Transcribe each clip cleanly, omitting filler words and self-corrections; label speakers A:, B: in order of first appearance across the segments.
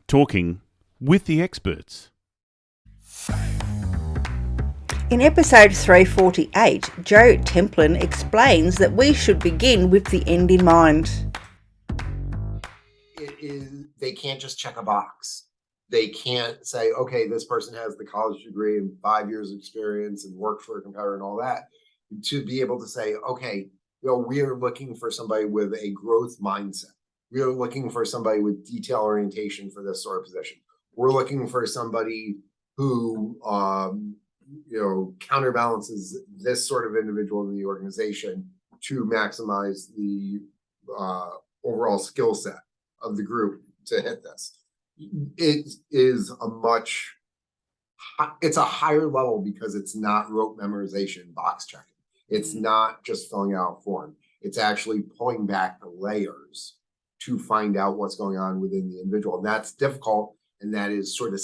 A: Talking with the experts.
B: In episode 348, Joe Templin explains that we should begin with the end in mind.
C: They can't just check a box. They can't say, okay, this person has the college degree and 5 years of experience and worked for a competitor and all that. To be able to say, okay, we are looking for somebody with a growth mindset. We are looking for somebody with detail orientation for this sort of position. We're looking for somebody who, counterbalances this sort of individual in the organization to maximize the overall skill set of the group to hit this. It is it's a higher level because it's not rote memorization, box checking. It's not just filling out a form. It's actually pulling back the layers to find out what's going on within the individual. And that's difficult. And that is sort of,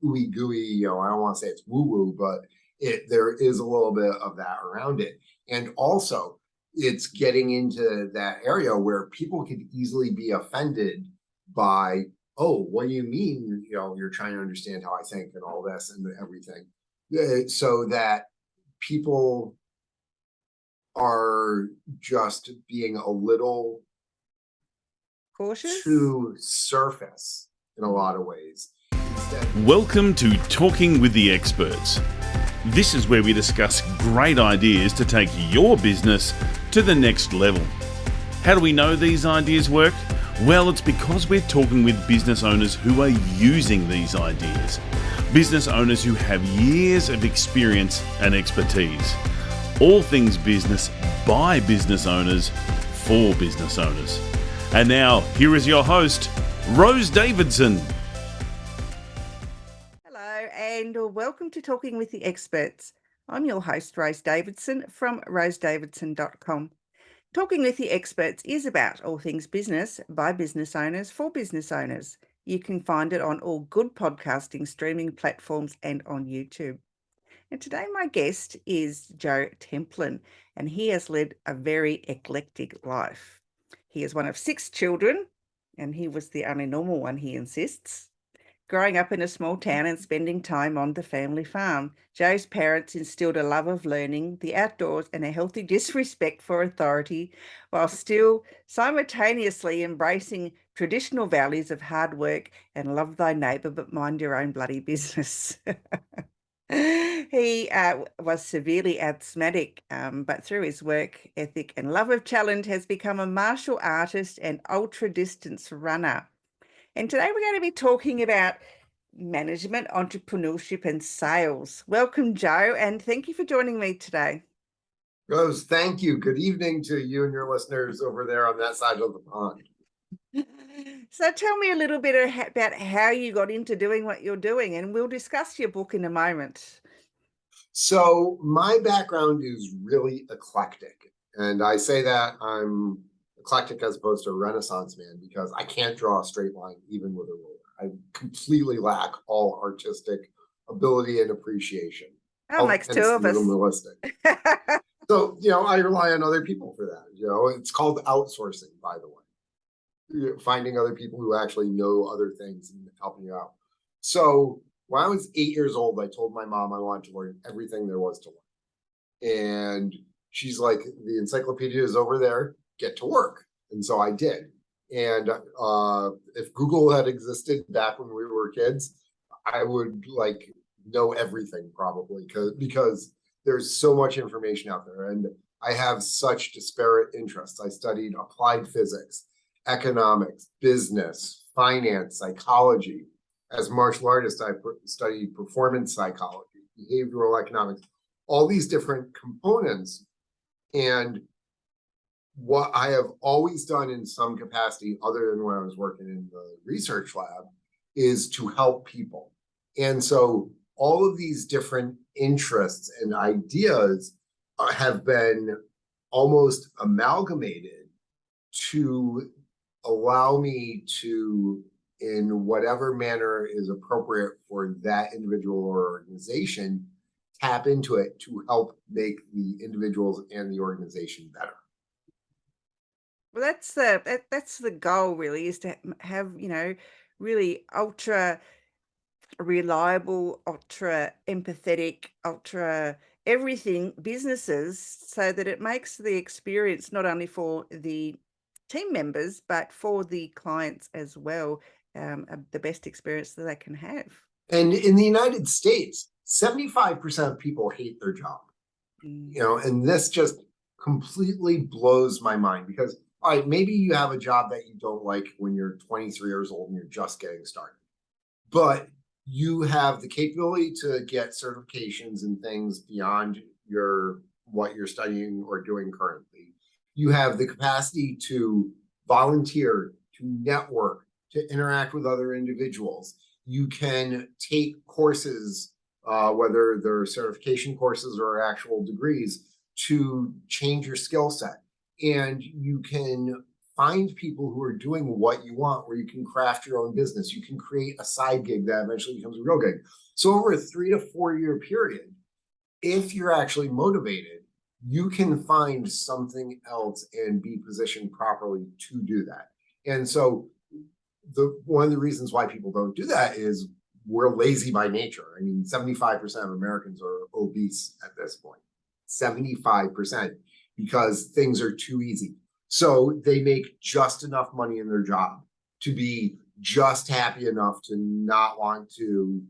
C: ooey gooey, I don't want to say it's woo-woo, but there is a little bit of that around it. And also it's getting into that area where people could easily be offended by, oh, what do you mean, you're trying to understand how I think and all this and everything. So that people are just being a little
B: Cautious?
C: too surface in a lot of ways.
A: Welcome to Talking with the Experts. This is where we discuss great ideas to take your business to the next level. How do we know these ideas work? Well, it's because we're talking with business owners who are using these ideas. Business owners who have years of experience and expertise. All things business by business owners for business owners. And now, here is your host, Rose Davidson.
B: Hello and welcome to Talking with the Experts. I'm your host, Rose Davidson from rosedavidson.com. Talking with the Experts is about all things business by business owners for business owners. You can find it on all good podcasting streaming platforms and on YouTube. And today my guest is Joe Templin, and he has led a very eclectic life. He is one of 6 children, and he was the only normal one, he insists. Growing up in a small town and spending time on the family farm, Joe's parents instilled a love of learning, the outdoors, and a healthy disrespect for authority, while still simultaneously embracing traditional values of hard work and love thy neighbour but mind your own bloody business. He was severely asthmatic, but through his work ethic and love of challenge has become a martial artist and ultra-distance runner. And today we're going to be talking about management, entrepreneurship and sales. Welcome, Joe, and thank you for joining me today.
C: Rose, thank you. Good evening to you and your listeners over there on that side of the pond.
B: So tell me a little bit about how you got into doing what you're doing, and we'll discuss your book in a moment.
C: So my background is really eclectic. And I say that I'm eclectic as opposed to a Renaissance man because I can't draw a straight line even with a ruler. I completely lack all artistic ability and appreciation.
B: That makes 2 of us.
C: Minimalistic. So, I rely on other people for that. It's called outsourcing, by the way. Finding other people who actually know other things and helping you out. So when I was 8 years old, I told my mom I wanted to learn everything there was to learn. And she's like, the encyclopedia is over there, get to work. And so I did. And if Google had existed back when we were kids, I would know everything probably because there's so much information out there. And I have such disparate interests. I studied applied physics, economics, business, finance, psychology. As a martial artist, I studied performance psychology, behavioral economics, all these different components. And what I have always done in some capacity, other than when I was working in the research lab, is to help people. And so all of these different interests and ideas have been almost amalgamated to allow me to, in whatever manner is appropriate for that individual or organization, tap into it to help make the individuals and the organization better.
B: Well, that's the goal really, is to have, really ultra reliable, ultra empathetic, ultra everything businesses, so that it makes the experience not only for the team members but for the clients as well, the best experience that they can have.
C: And in the United States, 75% of people hate their job. And this just completely blows my mind because, all right, maybe you have a job that you don't like when you're 23 years old and you're just getting started, but you have the capability to get certifications and things beyond what you're studying or doing currently. You have the capacity to volunteer, to network, to interact with other individuals. You can take courses, whether they're certification courses or actual degrees, to change your skill set. And you can find people who are doing what you want, where you can craft your own business. You can create a side gig that eventually becomes a real gig. So over a 3 to 4 year period, if you're actually motivated, you can find something else and be positioned properly to do that. And so one of the reasons why people don't do that is we're lazy by nature. I mean, 75% of Americans are obese at this point, 75%, because things are too easy. So they make just enough money in their job to be just happy enough to not want to,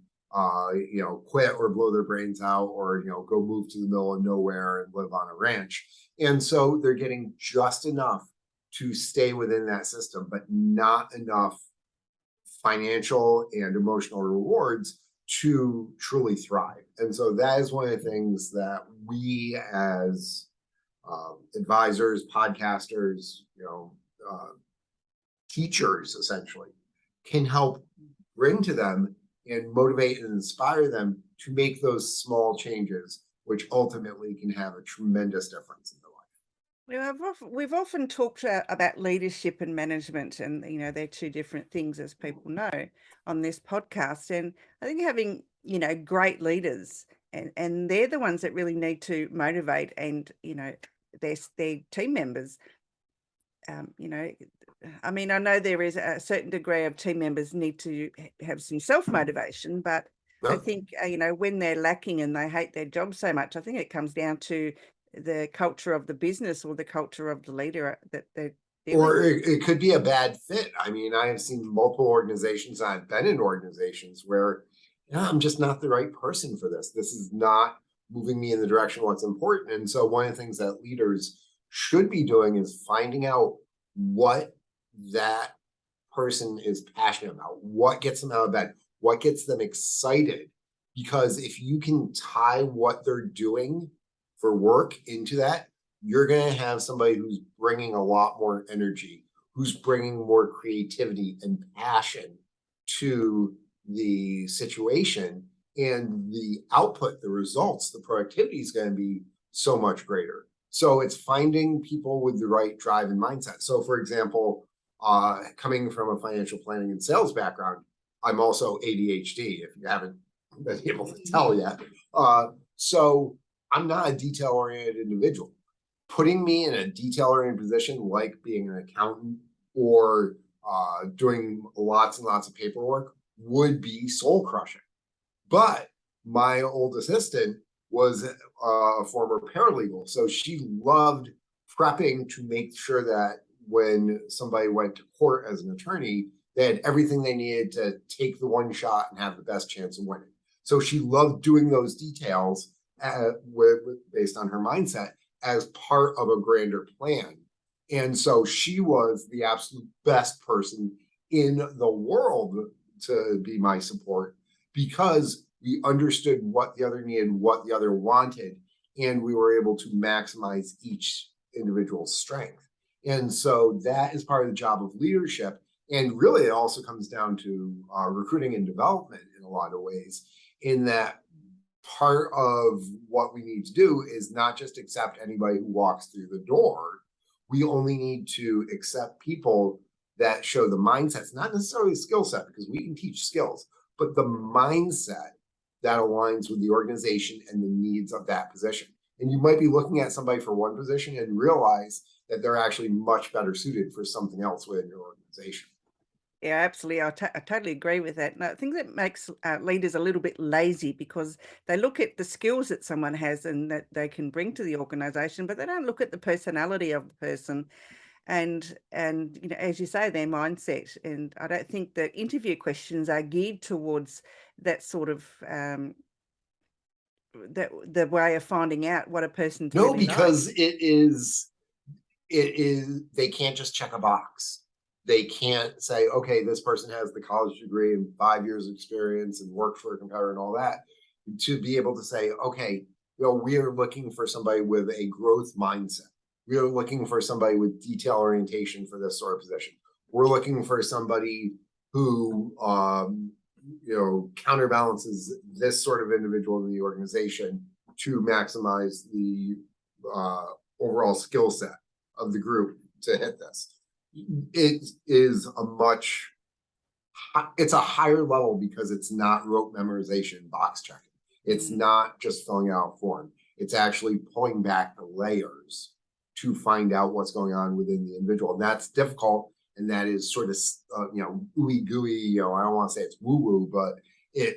C: quit or blow their brains out or, go move to the middle of nowhere and live on a ranch. And so they're getting just enough to stay within that system, but not enough financial and emotional rewards to truly thrive. And so that is one of the things that we as advisors, podcasters, teachers essentially can help bring to them and motivate and inspire them to make those small changes, which ultimately can have a tremendous difference in their life.
B: We've often talked about leadership and management, and they're two different things, as people know, on this podcast. And I think having great leaders, and they're the ones that really need to motivate and their team members. I mean, I know there is a certain degree of team members need to have some self-motivation, but I think, when they're lacking and they hate their job so much, I think it comes down to the culture of the business or the culture of the leader that they're dealing
C: Or
B: with.
C: it could be a bad fit. I mean, I have seen multiple organizations, I've been in organizations where I'm just not the right person for this. This is not moving me in the direction of what's important. And so one of the things that leaders should be doing is finding out what that person is passionate about, what gets them out of bed, what gets them excited. Because if you can tie what they're doing for work into that, you're going to have somebody who's bringing a lot more energy, who's bringing more creativity and passion to the situation, and the output, the results, the productivity is going to be so much greater. So it's finding people with the right drive and mindset. So for example, coming from a financial planning and sales background, I'm also ADHD, if you haven't been able to tell yet. So I'm not a detail-oriented individual. Putting me in a detail-oriented position, like being an accountant or doing lots and lots of paperwork, would be soul-crushing. But my old assistant was a former paralegal, so she loved prepping to make sure that when somebody went to court as an attorney, they had everything they needed to take the one shot and have the best chance of winning. So she loved doing those details based on her mindset as part of a grander plan. And so she was the absolute best person in the world to be my support, because we understood what the other needed, what the other wanted, and we were able to maximize each individual's strength. And so that is part of the job of leadership. And really, it also comes down to recruiting and development in a lot of ways, in that part of what we need to do is not just accept anybody who walks through the door. We only need to accept people that show the mindsets, not necessarily skill set, because we can teach skills, but the mindset that aligns with the organization and the needs of that position. And you might be looking at somebody for one position and realize that they're actually much better suited for something else within your organization.
B: Yeah, absolutely. I totally agree with that. And I think that makes leaders a little bit lazy because they look at the skills that someone has and that they can bring to the organization, but they don't look at the personality of the person and as you say, their mindset. And I don't think the interview questions are geared towards that sort of the way of finding out what a person's
C: No,
B: really like.
C: because they can't just check a box. They can't say, okay, this person has the college degree and 5 years of experience and worked for a competitor and all that. To be able to say, okay, we are looking for somebody with a growth mindset. We are looking for somebody with detail orientation for this sort of position. We're looking for somebody who counterbalances this sort of individual in the organization to maximize the overall skill set of the group to hit this. It is it's a higher level because it's not rote memorization, box checking. It's not just filling out a form. It's actually pulling back the layers to find out what's going on within the individual. And that's difficult. And that is sort of, ooey gooey, I don't want to say it's woo woo, but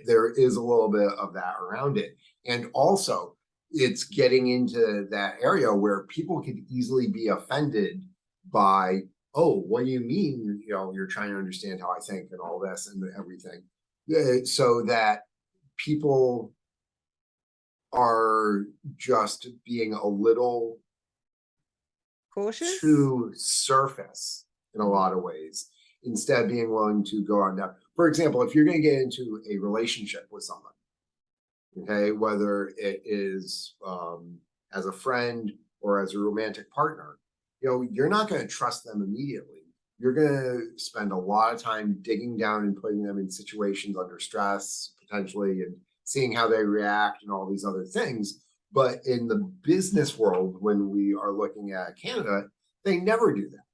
C: there is a little bit of that around it. And also it's getting into that area where people could easily be offended by, oh, what do you mean? You're trying to understand how I think and all this and everything. So that people are just being a little
B: Cautious,
C: too surface in a lot of ways, instead of being willing to go on down. For example, if you're going to get into a relationship with someone, okay, whether it is as a friend or as a romantic partner, you're not going to trust them immediately. You're going to spend a lot of time digging down and putting them in situations under stress, potentially, and seeing how they react and all these other things. But in the business world, when we are looking at Canada, they never do that.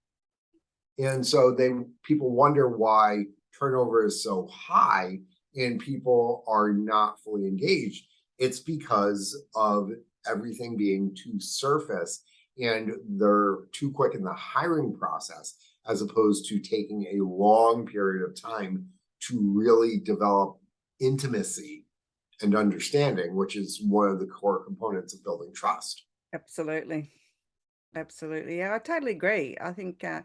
C: And so people wonder why turnover is so high and people are not fully engaged. It's because of everything being too surface and they're too quick in the hiring process, as opposed to taking a long period of time to really develop intimacy and understanding, which is one of the core components of building trust.
B: Absolutely. Yeah, I totally agree. I think the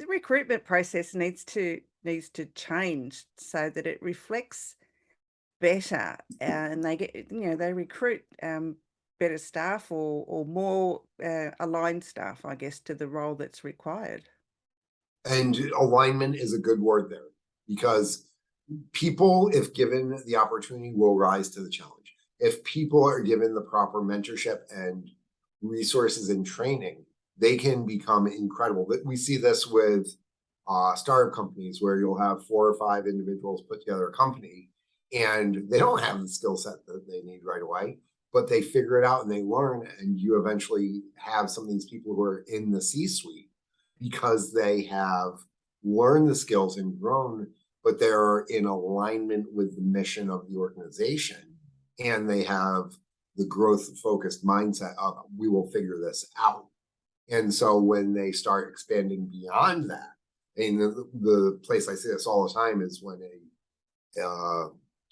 B: recruitment process needs to change so that it reflects better, and they get they recruit better staff or more aligned staff, I guess, to the role that's required.
C: And alignment is a good word there, because people, if given the opportunity, will rise to the challenge. If people are given the proper mentorship and resources and training, they can become incredible. We see this with startup companies where you'll have 4 or 5 individuals put together a company and they don't have the skill set that they need right away, but they figure it out and they learn, and you eventually have some of these people who are in the C-suite because they have learned the skills and grown, but they're in alignment with the mission of the organization, and they have the growth-focused mindset of, we will figure this out. And so when they start expanding beyond that, and the place I see this all the time is when a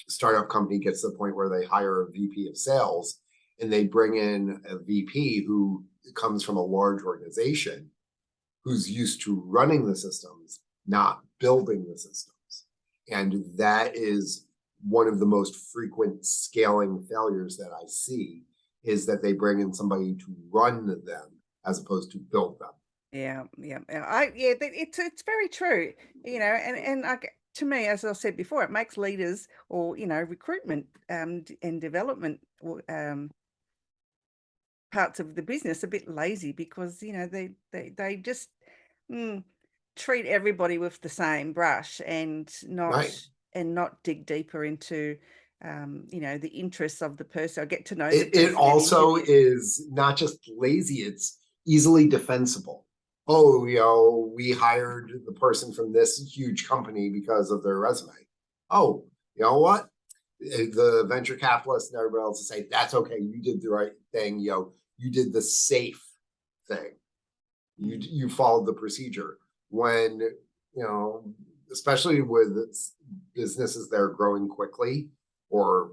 C: startup company gets to the point where they hire a VP of sales and they bring in a VP who comes from a large organization who's used to running the systems, not building the systems. And that is one of the most frequent scaling failures that I see, is that they bring in somebody to run them as opposed to build them.
B: Yeah. It's very true. And like, to me, as I said before, it makes leaders or recruitment and development parts of the business a bit lazy, because they just treat everybody with the same brush and not dig deeper into the interests of the person. I get to know the person.
C: It also is not just lazy, it's easily defensible. Oh, we hired the person from this huge company because of their resume. Oh, you know what? The venture capitalists and everybody else will say, that's okay, you did the right thing, you did the safe thing. You followed the procedure. When especially with businesses that are growing quickly or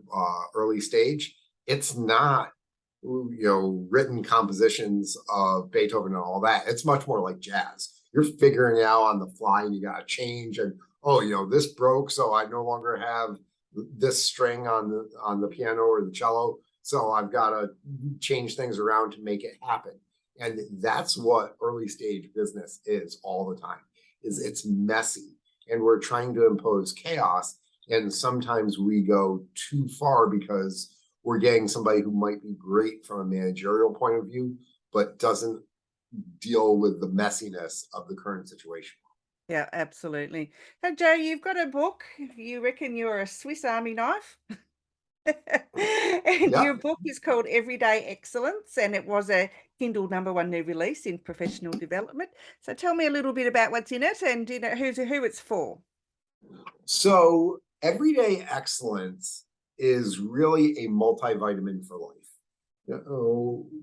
C: early stage, it's not, written compositions of Beethoven and all that. It's much more like jazz. You're figuring it out on the fly, and you got to change. And this broke, so I no longer have this string on the piano or the cello, so I've got to change things around to make it happen. And that's what early stage business is all the time. Is it's messy, and we're trying to impose chaos. And sometimes we go too far because we're getting somebody who might be great from a managerial point of view, but doesn't deal with the messiness of the current situation.
B: Yeah, absolutely. So, Joe, you've got a book. You reckon you're a Swiss Army knife? And
C: Yeah.
B: your book is called Everyday Excellence, and it was a Kindle #1 new release in professional development. So tell me a little bit about what's in it and who it's for.
C: So Everyday Excellence is really a multivitamin for life.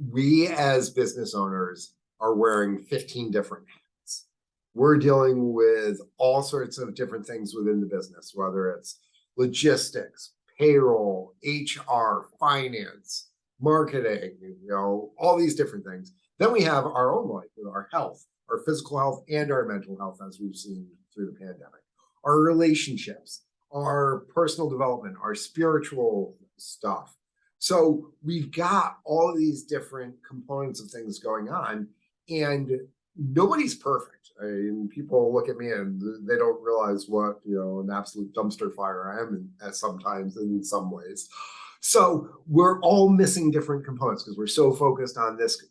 C: We as business owners are wearing 15 different hats. We're dealing with all sorts of different things within the business, whether it's logistics, payroll, HR, finance, marketing, all these different things. Then we have our own life with our health, our physical health, and our mental health, as we've seen through the pandemic, our relationships, our personal development, our spiritual stuff. So we've got all of these different components of things going on, and nobody's perfect. I mean, people look at me and they don't realize what, an absolute dumpster fire I am sometimes in some ways. So we're all missing different components because we're so focused on this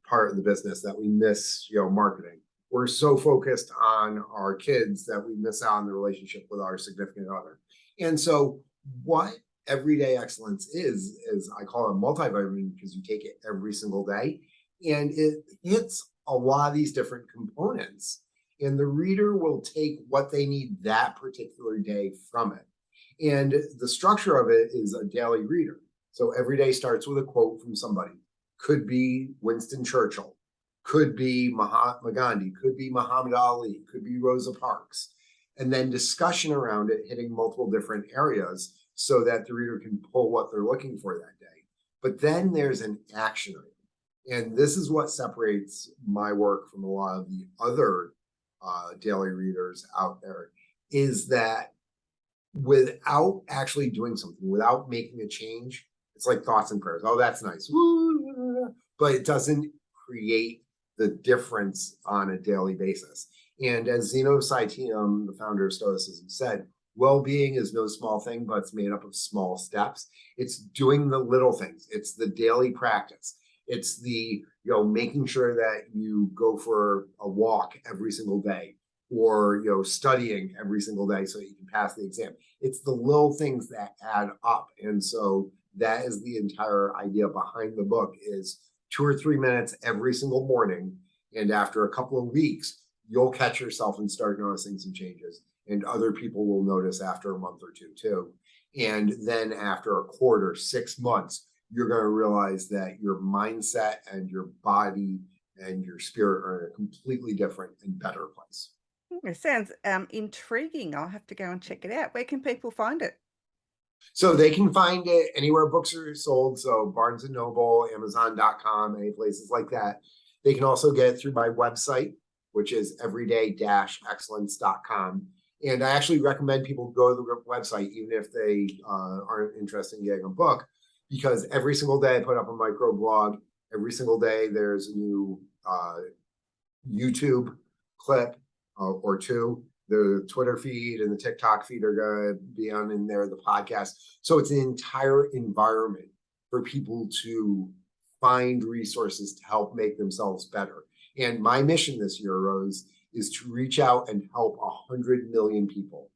C: part of the business that we miss, marketing. We're so focused on our kids that we miss out on the relationship with our significant other. And so what Everyday Excellence is I call it a multivitamin because you take it every single day, and it hits a lot of these different components, and the reader will take what they need that particular day from it. And the structure of it is a daily reader. So every day starts with a quote from somebody. Could be Winston Churchill, could be Mahatma Gandhi, could be Muhammad Ali, could be Rosa Parks, and then discussion around it hitting multiple different areas so that the reader can pull what they're looking for that day. But then there's an action item. And this is what separates my work from a lot of the other daily readers out there, is that without actually doing something, without making a change, it's like thoughts and prayers. Oh, that's nice. But it doesn't create the difference on a daily basis. And as Zeno Saitium, the founder of Stoicism, said, well-being is no small thing, but it's made up of small steps. It's doing the little things. It's the daily practice. It's the, making sure that you go for a walk every single day, or, studying every single day so that you can pass the exam. It's the little things that add up. And so that is the entire idea behind the book, is 2 or 3 minutes every single morning. And after a couple of weeks, you'll catch yourself and start noticing some changes. And other people will notice after a month or two too. And then after a quarter, 6 months, you're going to realize that your mindset and your body and your spirit are in a completely different and better place.
B: It sounds intriguing. I'll have to go and check it out. Where can people find it?
C: So they can find it anywhere books are sold. So Barnes & Noble, Amazon.com, any places like that. They can also get it through my website, which is everyday-excellence.com. And I actually recommend people go to the website, even if they aren't interested in getting a book, because every single day I put up a micro blog. Every single day there's a new YouTube clip or two. The Twitter feed and the TikTok feed are going to be on in there, the podcast. So it's an entire environment for people to find resources to help make themselves better. And my mission this year, Rose, is to reach out and help 100 million people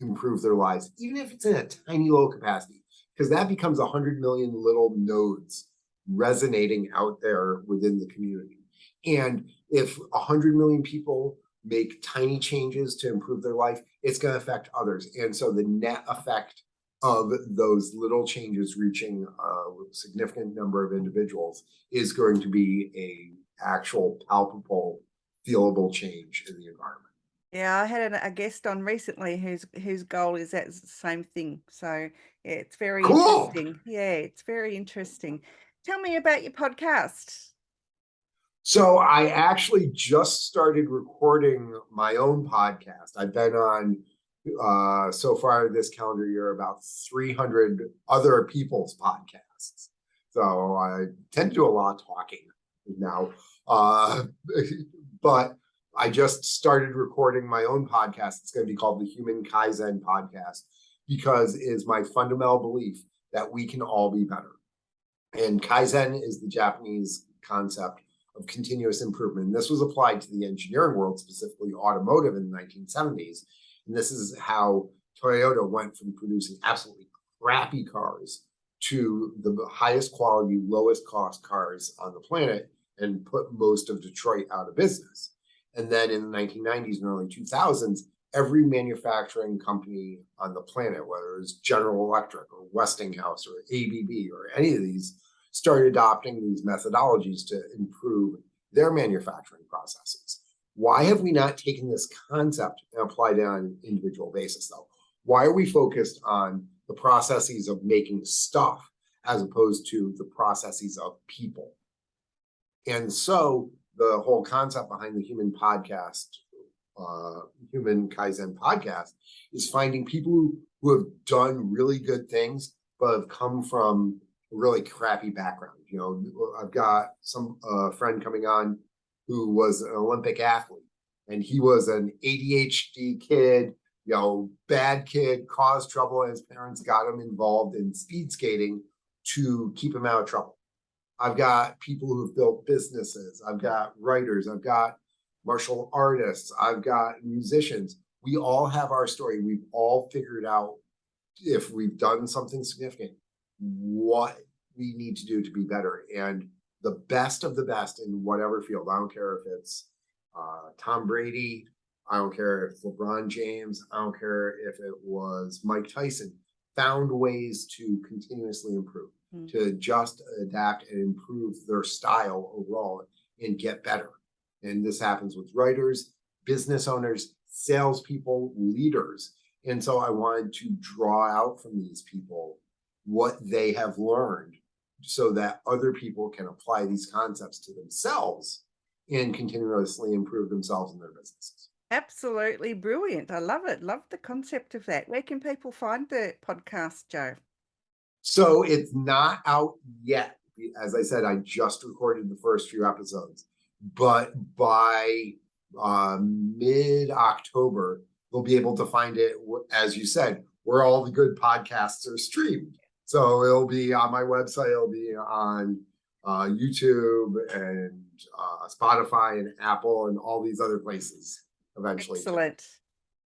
C: improve their lives, even if it's in a tiny little capacity, because that becomes 100 million little nodes resonating out there within the community. And if 100 million people make tiny changes to improve their life, it's going to affect others. And so the net effect of those little changes reaching a significant number of individuals is going to be a actual palpable, feelable change in the environment.
B: Yeah, I had a guest on recently whose goal is that same thing. So yeah, it's very
C: Cool.
B: interesting. Yeah, it's very interesting. Tell me about your podcast.
C: So I actually just started recording my own podcast. I've been on so far this calendar year about 300 other people's podcasts. So I tend to do a lot of talking now. Uh, but I just started recording my own podcast. It's going to be called the Human Kaizen Podcast because it is my fundamental belief that we can all be better. And Kaizen is the Japanese concept of continuous improvement. And this was applied to the engineering world, specifically automotive in the 1970s. And this is how Toyota went from producing absolutely crappy cars to the highest quality, lowest cost cars on the planet and put most of Detroit out of business. And then in the 1990s and early 2000s, every manufacturing company on the planet, whether it was General Electric or Westinghouse or ABB or any of these, started adopting these methodologies to improve their manufacturing processes. Why have we not taken this concept and applied it on an individual basis, though? Why are we focused on the processes of making stuff as opposed to the processes of people? And so the whole concept behind the Human Kaizen podcast is finding people who have done really good things, but have come from a really crappy background. You know, I've got some friend coming on who was an Olympic athlete, and he was an ADHD kid, you know, bad kid, caused trouble, and his parents got him involved in speed skating to keep him out of trouble. I've got people who have built businesses. I've got writers. I've got martial artists. I've got musicians. We all have our story. We've all figured out, if we've done something significant, what we need to do to be better. And the best of the best in whatever field, I don't care if it's Tom Brady, I don't care if LeBron James, I don't care if it was Mike Tyson, found ways to continuously improve, to just adapt and improve their style overall and get better. And this happens with writers, business owners, salespeople, leaders. And so I wanted to draw out from these people what they have learned so that other people can apply these concepts to themselves and continuously improve themselves and their businesses.
B: Absolutely brilliant. I love it. Love the concept of that. Where can people find the podcast, Joe?
C: So it's not out yet. As I said, I just recorded the first few episodes, but by mid-October, we'll be able to find it, as you said, where all the good podcasts are streamed. So it'll be on my website, it'll be on YouTube and Spotify and Apple and all these other places eventually.
B: Excellent.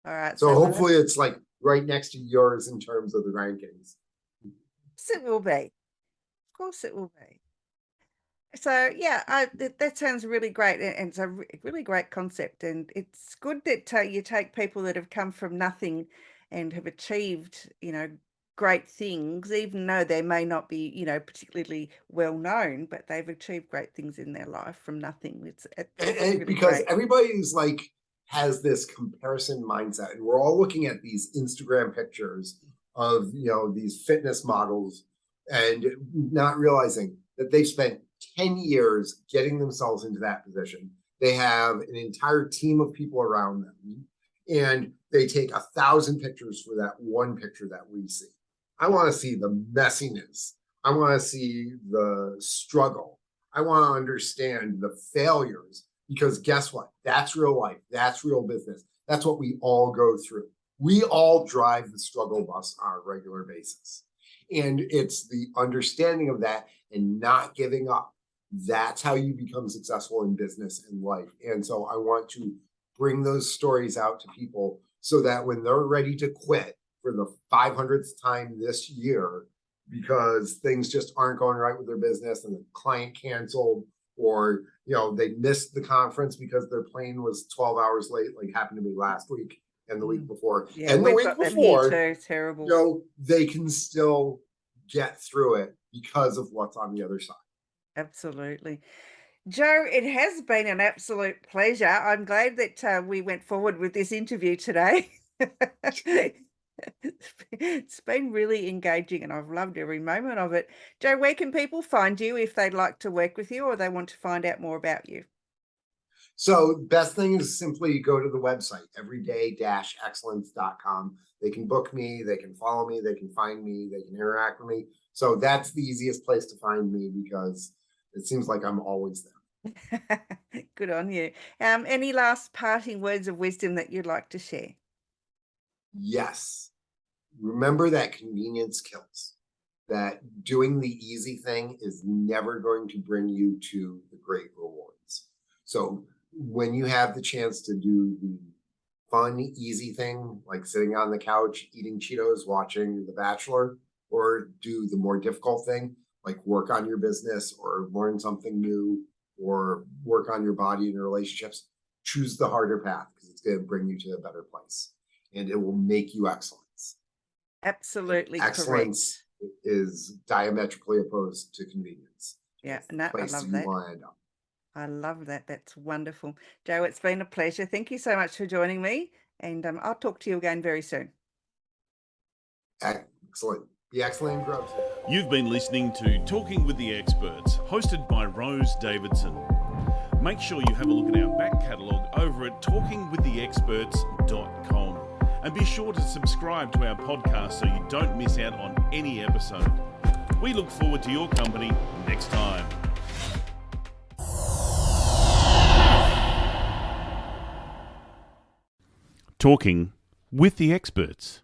B: All right.
C: So hopefully it's like right next to yours in terms of the rankings.
B: Yes, it will be. Of course it will be. So yeah, that sounds really great, and it's a really great concept, and it's good that you take people that have come from nothing and have achieved, you know, great things, even though they may not be, you know, particularly well known, but they've achieved great things in their life from nothing. It's really
C: because
B: great.
C: Everybody's like has this comparison mindset, and we're all looking at these Instagram pictures of, you know, these fitness models and not realizing that they've spent 10 years getting themselves into that position. They have an entire team of people around them, and they take 1,000 pictures for that one picture that we see. I want to see the messiness. I want to see the struggle. I want to understand the failures, because guess what? That's real life. That's real business. That's what we all go through. We all drive the struggle bus on a regular basis. And it's the understanding of that and not giving up. That's how you become successful in business and life. And so I want to bring those stories out to people so that when they're ready to quit for the 500th time this year, because things just aren't going right with their business and the client canceled, or, you know, they missed the conference because their plane was 12 hours late, like happened to me last week and the week before.
B: Yeah,
C: and the
B: we've
C: week
B: got them
C: before,
B: here too. Terrible.
C: you know, they can still get through it because of what's on the other side.
B: Absolutely. Joe, it has been an absolute pleasure. I'm glad that we went forward with this interview today. It's been really engaging and I've loved every moment of it. Joe, where can people find you if they'd like to work with you or they want to find out more about you?
C: So best thing is simply go to the website, everyday-excellence.com. They can book me, they can follow me, they can find me, they can interact with me. So that's the easiest place to find me because it seems like I'm always there.
B: Good on you. Any last parting words of wisdom that you'd like to share?
C: Yes. Remember that convenience kills. That doing the easy thing is never going to bring you to the great rewards. So when you have the chance to do the fun, easy thing, like sitting on the couch, eating Cheetos, watching The Bachelor, or do the more difficult thing, like work on your business or learn something new or work on your body and your relationships, choose the harder path because it's going to bring you to a better place and it will make you excellence.
B: Absolutely
C: Excellence
B: correct.
C: is diametrically opposed to convenience.
B: Yeah,
C: It's the
B: no, I
C: place
B: love
C: you
B: that.
C: want to end up.
B: I love that. That's wonderful. Joe, it's been a pleasure. Thank you so much for joining me. And I'll talk to you again very soon.
C: Excellent. Be excellent, Grubs.
A: You've been listening to Talking with the Experts, hosted by Rose Davidson. Make sure you have a look at our back catalogue over at talkingwiththeexperts.com. And be sure to subscribe to our podcast so you don't miss out on any episode. We look forward to your company next time. Talking with the Experts.